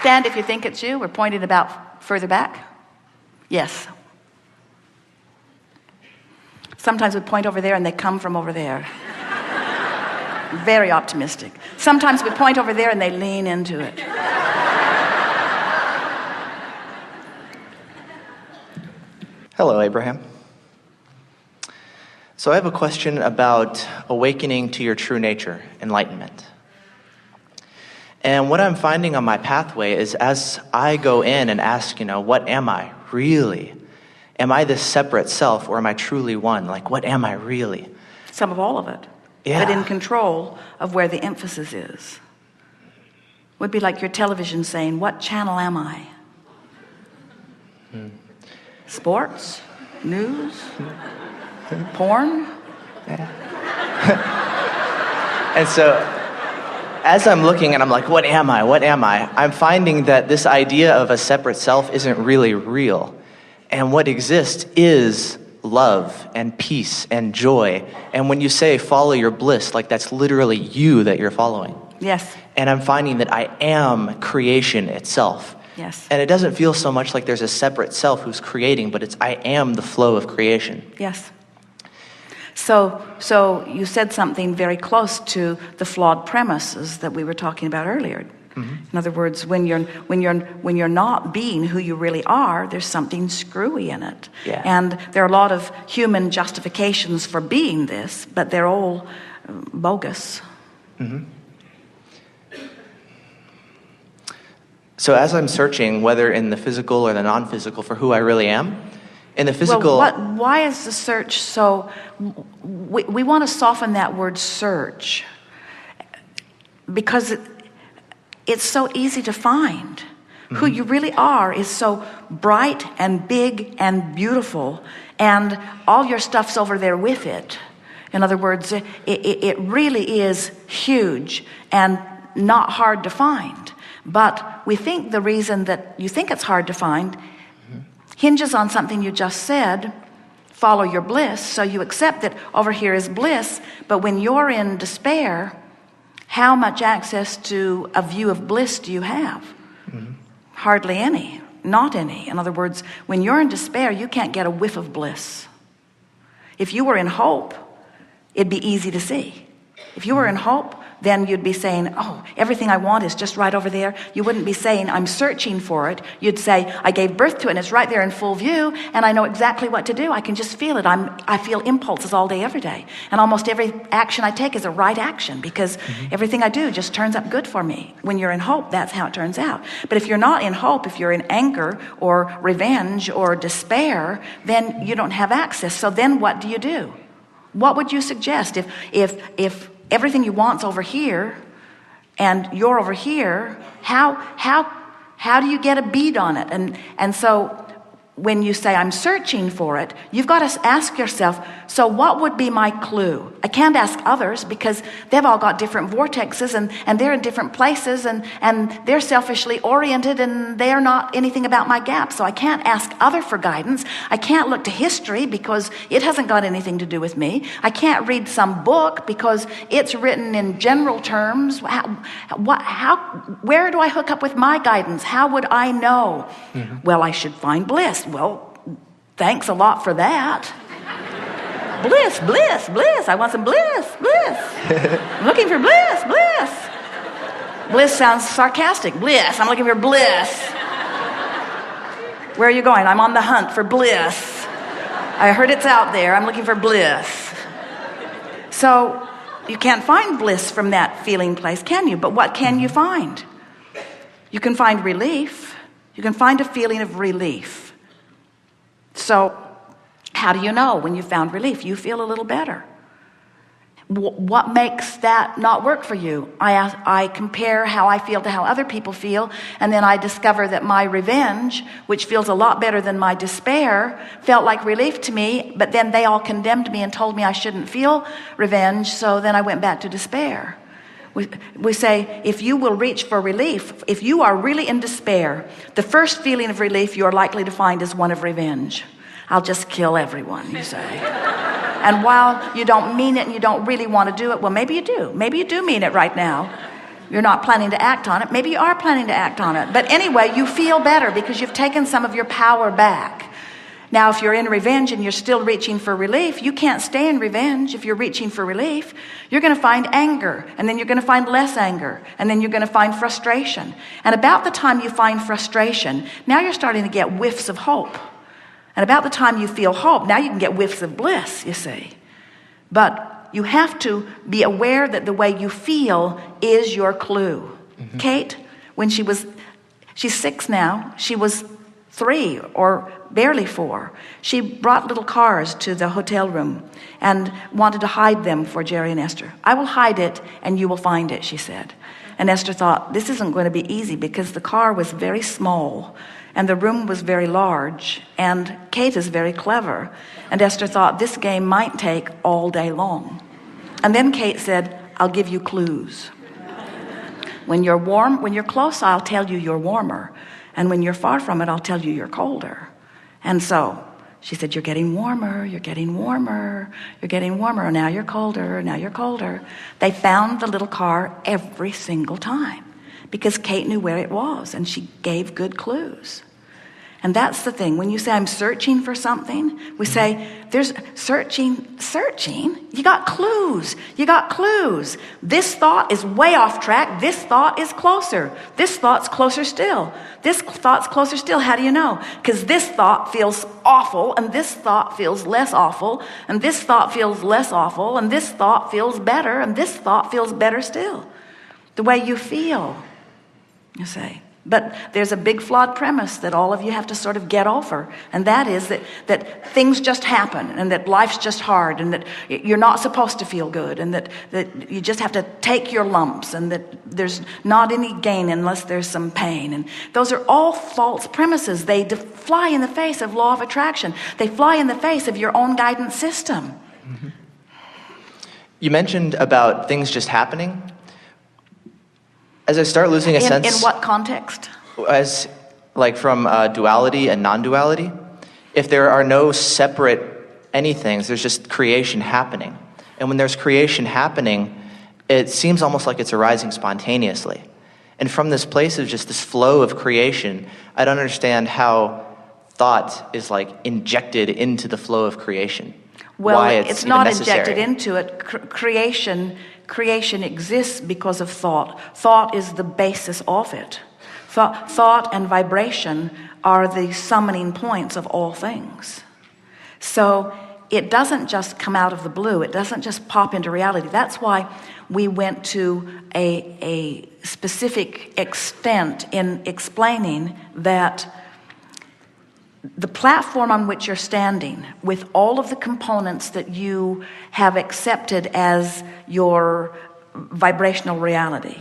Stand if you think it's you. We're pointed about further back. Yes. Sometimes we point over there and they come from over there. Very optimistic. Sometimes we point over there and they lean into it. Hello, Abraham. So I have a question about awakening to your true nature, enlightenment. And what I'm finding on my pathway is as I go in and ask, what am I really? Am I this separate self, or am I truly one? Like, what am I really? Some of all of it. Yeah. But in control of where the emphasis is. Would be like your television saying, what channel am I? Sports? News? Porn? Yeah. And so, as I'm looking and I'm like, what am I? What am I? I'm finding that this idea of a separate self isn't really real. And what exists is love and peace and joy. And when you say follow your bliss, like that's literally you that you're following. Yes. And I'm finding that I am creation itself. Yes. And it doesn't feel so much like there's a separate self who's creating, but it's I am the flow of creation. Yes. So you said something very close to the flawed premises that we were talking about earlier. Mm-hmm. In other words, when you're not being who you really are, there's something screwy in it. Yeah. And there are a lot of human justifications for being this, but they're all bogus. Mm-hmm. So as I'm searching, whether in the physical or the non-physical, for who I really am, in the physical... Well, why is the search so... We want to soften that word search because it's so easy to find. Mm-hmm. Who you really are is so bright and big and beautiful, and all your stuff's over there with it. In other words, it really is huge and not hard to find. But we think the reason that you think it's hard to find hinges on something you just said, follow your bliss. So you accept that over here is bliss, but when you're in despair, how much access to a view of bliss do you have? Mm-hmm. Hardly any, not any. In other words, when you're in despair, you can't get a whiff of bliss. If you were in hope, it'd be easy to see. If you were in hope, then you'd be saying, oh, everything I want is just right over there. You wouldn't be saying, I'm searching for it. You'd say, I gave birth to it and it's right there in full view and I know exactly what to do. I can just feel it. I feel impulses all day, every day. And almost every action I take is a right action because everything I do just turns up good for me. When you're in hope, that's how it turns out. But if you're not in hope, if you're in anger or revenge or despair, then you don't have access. So then what do you do? What would you suggest if everything you want's over here and you're over here? How do you get a bead on it? And so when you say I'm searching for it, you've got to ask yourself, so what would be my clue? I can't ask others because they've all got different vortexes and they're in different places and they're selfishly oriented and they're not anything about my gap. So I can't ask other for guidance. I can't look to history because it hasn't got anything to do with me. I can't read some book because it's written in general terms. Where do I hook up with my guidance? How would I know? Mm-hmm. Well, I should find bliss. Well, thanks a lot for that. Bliss, bliss, bliss. I want some bliss, bliss. I'm looking for bliss, bliss. Bliss sounds sarcastic. Bliss, I'm looking for bliss. Where are you going? I'm on the hunt for bliss. I heard it's out there. I'm looking for bliss. So you can't find bliss from that feeling place, can you? But what can you find? You can find relief. You can find a feeling of relief. So how do you know when you found relief? You feel a little better. What makes that not work for you? I compare how I feel to how other people feel, and then I discover that my revenge, which feels a lot better than my despair, felt like relief to me, but then they all condemned me and told me I shouldn't feel revenge, so then I went back to despair. We say, if you will reach for relief, if you are really in despair, the first feeling of relief you're likely to find is one of revenge. I'll just kill everyone, you say. And while you don't mean it and you don't really want to do it, well, maybe you do. Maybe you do mean it right now. You're not planning to act on it. Maybe you are planning to act on it. But anyway, you feel better because you've taken some of your power back. Now, if you're in revenge and you're still reaching for relief, you can't stay in revenge if you're reaching for relief. You're going to find anger, and then you're going to find less anger, and then you're going to find frustration. And about the time you find frustration, now you're starting to get whiffs of hope. And about the time you feel hope, now you can get whiffs of bliss, you see. But you have to be aware that the way you feel is your clue. Mm-hmm. Kate, when she's 6 now, she was 3 or barely 4. She brought little cars to the hotel room and wanted to hide them for Jerry and Esther. I will hide it and you will find it, she said. And Esther thought, this isn't going to be easy because the car was very small and the room was very large and Kate is very clever. And Esther thought this game might take all day long. And then Kate said, I'll give you clues. When you're warm, when you're close, I'll tell you you're warmer. And when you're far from it, I'll tell you you're colder. And so she said, you're getting warmer, you're getting warmer, you're getting warmer. Now you're colder, now you're colder. They found the little car every single time because Kate knew where it was and she gave good clues. And that's the thing. When you say, I'm searching for something, we say, there's searching. You got clues. You got clues. This thought is way off track. This thought is closer. This thought's closer still. This thought's closer still. How do you know? Because this thought feels awful, and this thought feels less awful, and this thought feels less awful, and this thought feels better, and this thought feels better still. The way you feel, you say. But there's a big flawed premise that all of you have to sort of get over, and that is that things just happen, and that life's just hard, and that you're not supposed to feel good, and that you just have to take your lumps, and that there's not any gain unless there's some pain. And those are all false premises. They fly in the face of law of attraction. They fly in the face of your own guidance system. Mm-hmm. You mentioned about things just happening. As I start losing a sense... In what context? As, like, from duality and non-duality. If there are no separate anythings, there's just creation happening. And when there's creation happening, it seems almost like it's arising spontaneously. And from this place of just this flow of creation, I don't understand how thought is, like, injected into the flow of creation. Well, why it's not injected into it. Creation exists because of thought. Thought is the basis of it. Thought and vibration are the summoning points of all things. So it doesn't just come out of the blue. It doesn't just pop into reality. That's why we went to a specific extent in explaining that the platform on which you're standing, with all of the components that you have accepted as your vibrational reality,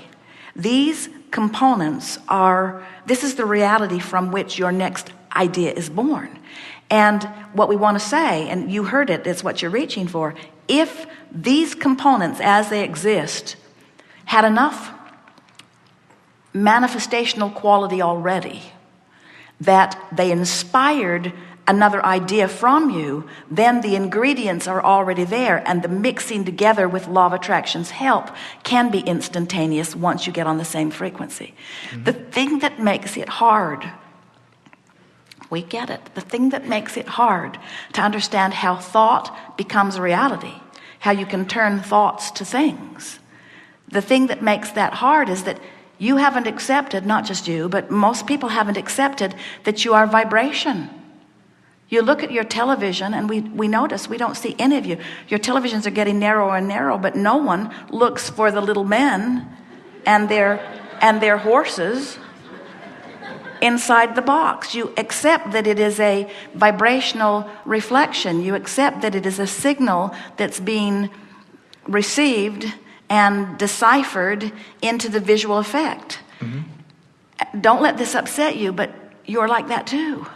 these components this is the reality from which your next idea is born. And what we want to say, and you heard it, it's what you're reaching for, if these components as they exist had enough manifestational quality already, that they inspired another idea from you, then the ingredients are already there, and the mixing together with law of attraction's help can be instantaneous once you get on the same frequency. Mm-hmm. The thing that makes it hard, we get it, the thing that makes it hard to understand how thought becomes reality, how you can turn thoughts to things, the thing that makes that hard is that you haven't accepted, not just you, but most people haven't accepted that you are vibration. You look at your television and we notice we don't see any of you. Your televisions are getting narrower and narrower, but no one looks for the little men and their horses inside the box. You accept that it is a vibrational reflection. You accept that it is a signal that's being received and deciphered into the visual effect. Mm-hmm. Don't let this upset you, but you're like that too.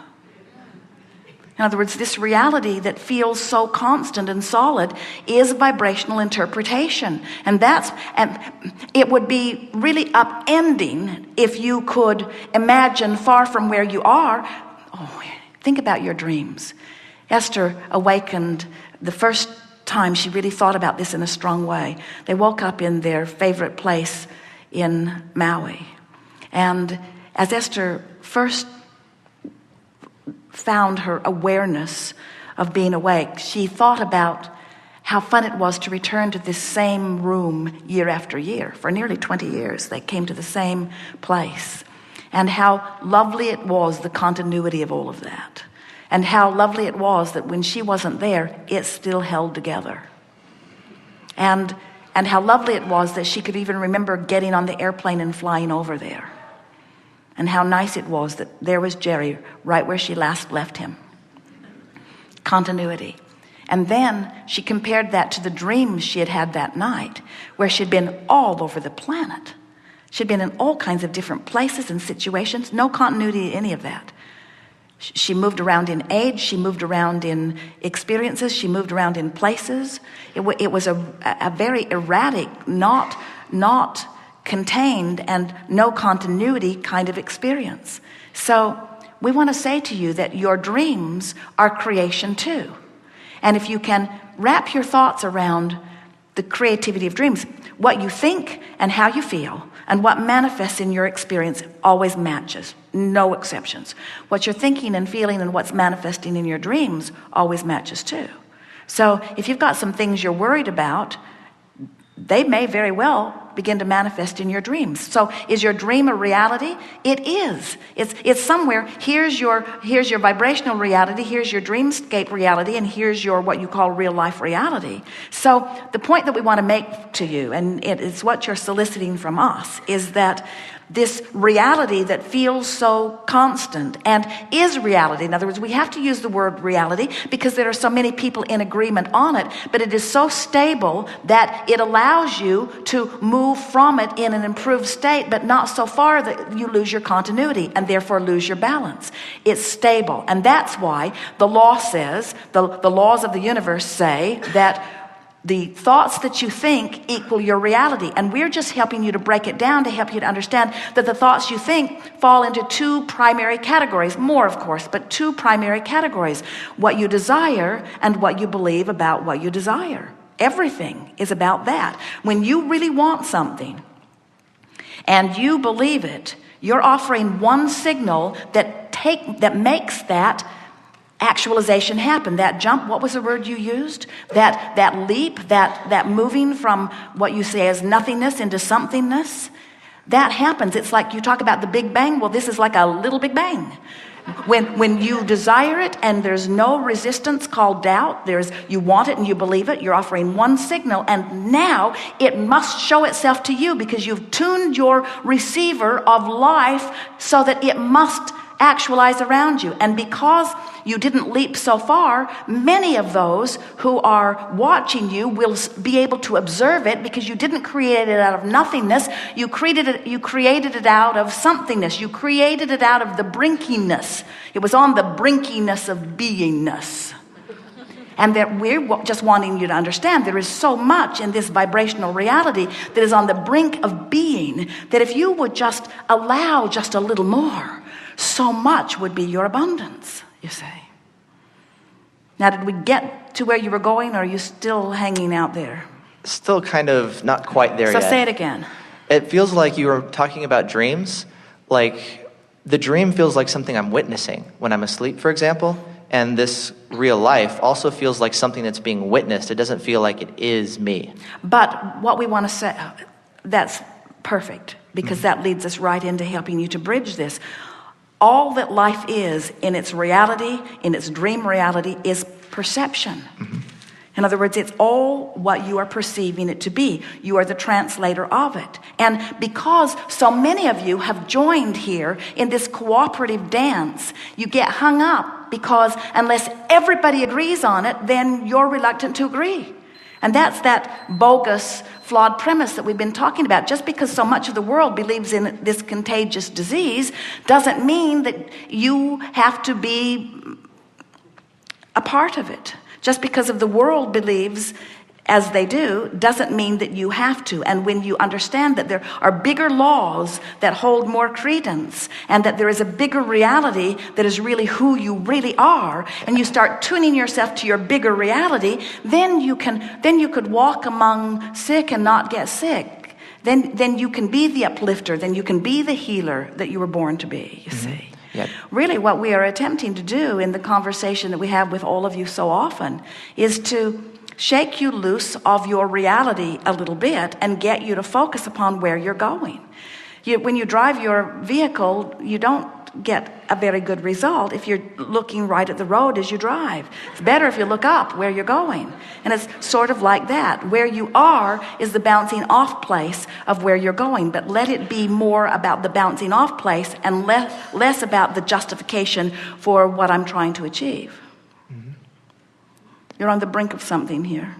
In other words, this reality that feels so constant and solid is vibrational interpretation. And it would be really upending if you could imagine far from where you are. Oh, think about your dreams. Esther awakened the first time she really thought about this in a strong way. They woke up in their favorite place in Maui. And as Esther first found her awareness of being awake, she thought about how fun it was to return to this same room year after year. For nearly 20 years, they came to the same place. And how lovely it was, the continuity of all of that. And how lovely it was that when she wasn't there, it still held together. And how lovely it was that she could even remember getting on the airplane and flying over there. And how nice it was that there was Jerry right where she last left him. Continuity. And then she compared that to the dreams she had had that night, where she'd been all over the planet. She'd been in all kinds of different places and situations, no continuity in any of that. She moved around in age, she moved around in experiences, she moved around in places. It was a very erratic, not contained and no continuity kind of experience. So we want to say to you that your dreams are creation too. And if you can wrap your thoughts around the creativity of dreams, what you think and how you feel and what manifests in your experience always matches, no exceptions. What you're thinking and feeling and what's manifesting in your dreams always matches too. So if you've got some things you're worried about, they may very well begin to manifest in your dreams. So is your dream a reality? It is. It's somewhere. Here's your vibrational reality, here's your dreamscape reality, and here's your what you call real life reality. So the point that we want to make to you, and it is what you're soliciting from us, is that this reality that feels so constant and is reality. In other words, we have to use the word reality because there are so many people in agreement on it, but it is so stable that it allows you to move from it in an improved state, but not so far that you lose your continuity and therefore lose your balance. It's stable. And that's why the law says, the laws of the universe say that the thoughts that you think equal your reality. And we're just helping you to break it down to help you to understand that the thoughts you think fall into two primary categories. More, of course, but two primary categories. What you desire and what you believe about what you desire. Everything is about that. When you really want something and you believe it, you're offering one signal that makes that actualization happen. That jump, what was the word you used? That leap, that moving from what you say as nothingness into somethingness, that happens. It's like you talk about the Big Bang. Well, this is like a little Big Bang. When you desire it and there's no resistance called doubt, you want it and you believe it, you're offering one signal, and now it must show itself to you because you've tuned your receiver of life so that it must actualize around you. And because you didn't leap so far, many of those who are watching you will be able to observe it because you didn't create it out of nothingness. You created it out of somethingness. You created it out of the brinkiness. It was on the brinkiness of beingness. And that we're just wanting you to understand there is so much in this vibrational reality that is on the brink of being that if you would just allow just a little more, so much would be your abundance, you say. Now, did we get to where you were going, or are you still hanging out there? Still kind of not quite there yet. So say it again. It feels like you were talking about dreams. Like the dream feels like something I'm witnessing when I'm asleep, for example. And this real life also feels like something that's being witnessed. It doesn't feel like it is me. But what we want to say, that's perfect, because that leads us right into helping you to bridge this. All that life is in its reality, in its dream reality, is perception. Mm-hmm. In other words, it's all what you are perceiving it to be. You are the translator of it. And because so many of you have joined here in this cooperative dance, you get hung up because unless everybody agrees on it, then you're reluctant to agree. And that's that bogus, flawed premise that we've been talking about. Just because so much of the world believes in this contagious disease doesn't mean that you have to be a part of it. Just because of the world believes as they do doesn't mean that you have to. And when you understand that there are bigger laws that hold more credence and that there is a bigger reality that is really who you really are, and you start tuning yourself to your bigger reality, then you could walk among sick and not get sick. then you can be the uplifter, then you can be the healer that you were born to be, you see. Yeah. Really what we are attempting to do in the conversation that we have with all of you so often is to shake you loose of your reality a little bit and get you to focus upon where you're going. When you drive your vehicle, you don't get a very good result if you're looking right at the road as you drive. It's better if you look up where you're going. And it's sort of like that. Where you are is the bouncing off place of where you're going, but let it be more about the bouncing off place and less about the justification for what I'm trying to achieve. You're on the brink of something here.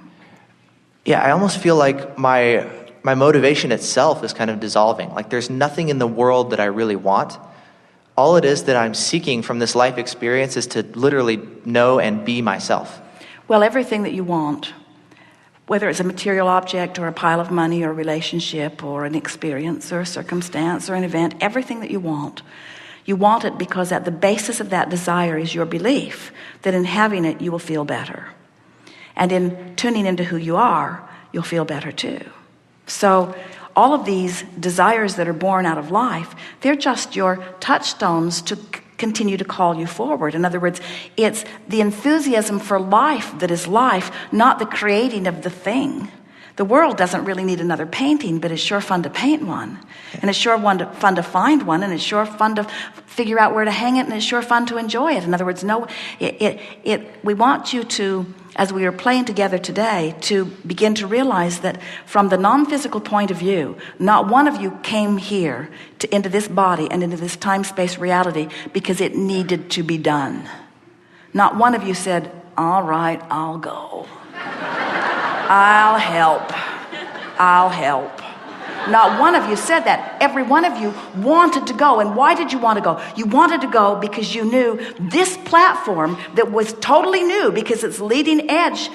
Yeah, I almost feel like my motivation itself is kind of dissolving. Like there's nothing in the world that I really want. All it is that I'm seeking from this life experience is to literally know and be myself. Well, everything that you want, whether it's a material object or a pile of money or a relationship or an experience or a circumstance or an event, everything that you want it because at the basis of that desire is your belief that in having it you will feel better. And in tuning into who you are, you'll feel better too. So all of these desires that are born out of life, they're just your touchstones to continue to call you forward. In other words, it's the enthusiasm for life that is life, not the creating of the thing. The world doesn't really need another painting, but it's sure fun to paint one. And it's sure fun to find one, and it's sure fun to figure out where to hang it, and it's sure fun to enjoy it. In other words, we want you to, as we are playing together today, to begin to realize that from the non-physical point of view, not one of you came here into this body and into this time-space reality because it needed to be done. Not one of you said, all right, I'll go. I'll help. Not one of you said that. Every one of you wanted to go. And why did you want to go? You wanted to go because you knew this platform that was totally new because it's leading edge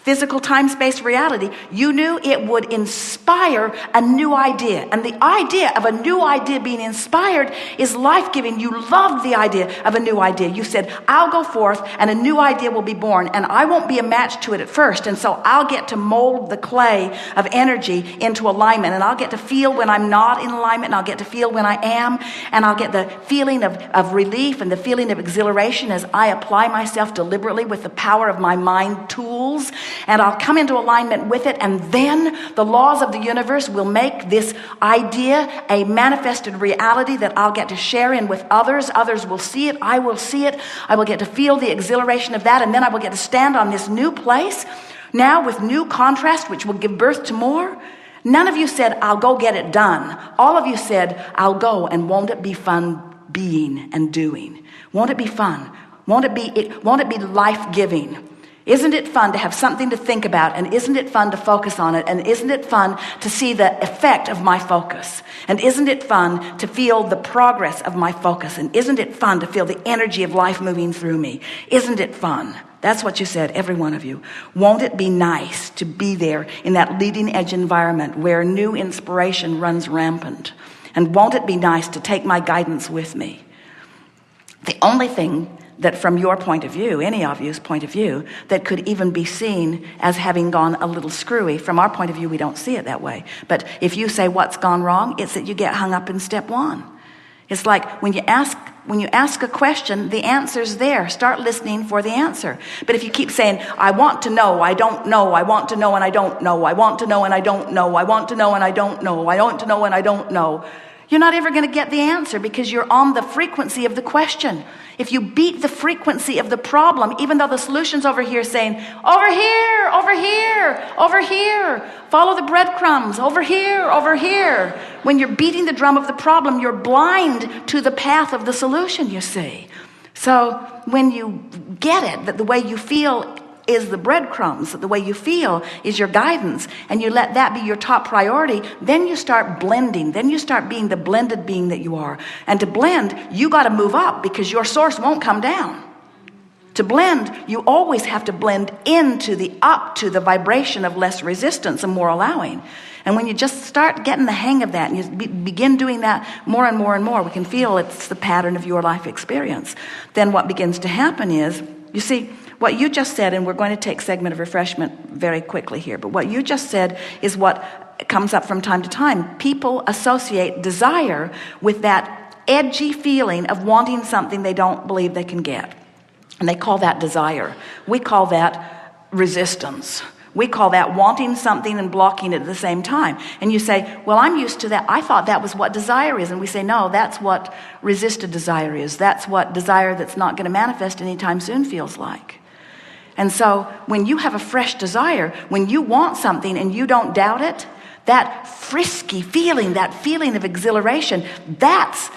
physical time-space reality, you knew it would inspire a new idea. And the idea of a new idea being inspired is life-giving. You loved the idea of a new idea. You said, I'll go forth and a new idea will be born and I won't be a match to it at first. And so I'll get to mold the clay of energy into alignment, and I'll get to feel when I'm not in alignment, and I'll get to feel when I am, and I'll get the feeling of relief and the feeling of exhilaration as I apply myself deliberately with the power of my mind tools. And I'll come into alignment with it, and then the laws of the universe will make this idea a manifested reality that I'll get to share in with others. Others will see it. I will see it. I will get to feel the exhilaration of that, and then I will get to stand on this new place, now with new contrast, which will give birth to more. None of you said, I'll go get it done. All of you said, I'll go, and won't it be fun being and doing? Won't it be fun? Won't it be life-giving? Isn't it fun to have something to think about? And isn't it fun to focus on it? And isn't it fun to see the effect of my focus? And isn't it fun to feel the progress of my focus? And isn't it fun to feel the energy of life moving through me? Isn't it fun? That's what you said, every one of you. Won't it be nice to be there in that leading edge environment where new inspiration runs rampant? And won't it be nice to take my guidance with me? The only thing that from your point of view, any of you's point of view, that could even be seen as having gone a little screwy, from our point of view, we don't see it that way. But if you say what's gone wrong, it's that you get hung up in step one. It's like when you ask a question, the answer's there. Start listening for the answer. But if you keep saying, I want to know, I don't know, I want to know and I don't know, I want to know and I don't know, I want to know and I don't know, I want to know and I don't know, you're not ever going to get the answer because you're on the frequency of the question. If you beat the frequency of the problem, even though the solution's over here saying, over here, over here, over here, follow the breadcrumbs, over here, over here. When you're beating the drum of the problem, you're blind to the path of the solution, you see. So when you get it, that the way you feel is the breadcrumbs, that the way you feel is your guidance, and you let that be your top priority, then you start blending. Then you start being the blended being that you are. And to blend, you got to move up because your source won't come down. To blend, you always have to blend into the up to the vibration of less resistance and more allowing. And when you just start getting the hang of that and you begin doing that more and more and more, we can feel it's the pattern of your life experience. Then what begins to happen is, you see, what you just said, and we're going to take segment of refreshment very quickly here, but what you just said is what comes up from time to time. People associate desire with that edgy feeling of wanting something they don't believe they can get. And they call that desire. We call that resistance. We call that wanting something and blocking it at the same time. And you say, well, I'm used to that. I thought that was what desire is. And we say, no, that's what resisted desire is. That's what desire that's not going to manifest anytime soon feels like. And so when you have a fresh desire, when you want something and you don't doubt it, that frisky feeling, that feeling of exhilaration, that's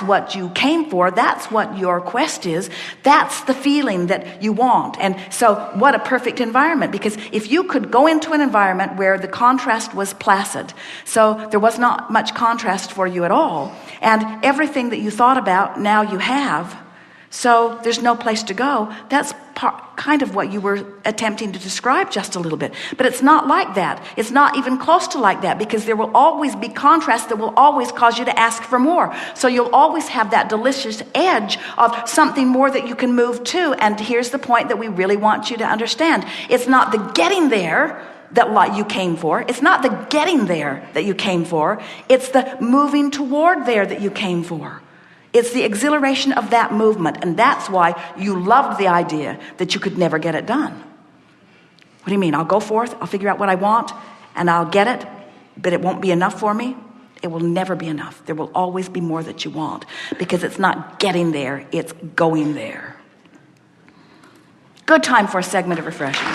what you came for. That's what your quest is. That's the feeling that you want. And so what a perfect environment, because if you could go into an environment where the contrast was placid, so there was not much contrast for you at all, and everything that you thought about now you have, so there's no place to go. That's kind of what you were attempting to describe just a little bit. But it's not like that. It's not even close to like that, because there will always be contrast that will always cause you to ask for more. So you'll always have that delicious edge of something more that you can move to. And here's the point that we really want you to understand. It's not the getting there that you came for. It's not the getting there that you came for. It's the moving toward there that you came for. It's the exhilaration of that movement, and that's why you loved the idea that you could never get it done. What do you mean? I'll go forth, I'll figure out what I want, and I'll get it, but it won't be enough for me? It will never be enough. There will always be more that you want, because it's not getting there, it's going there. Good time for a segment of refreshing.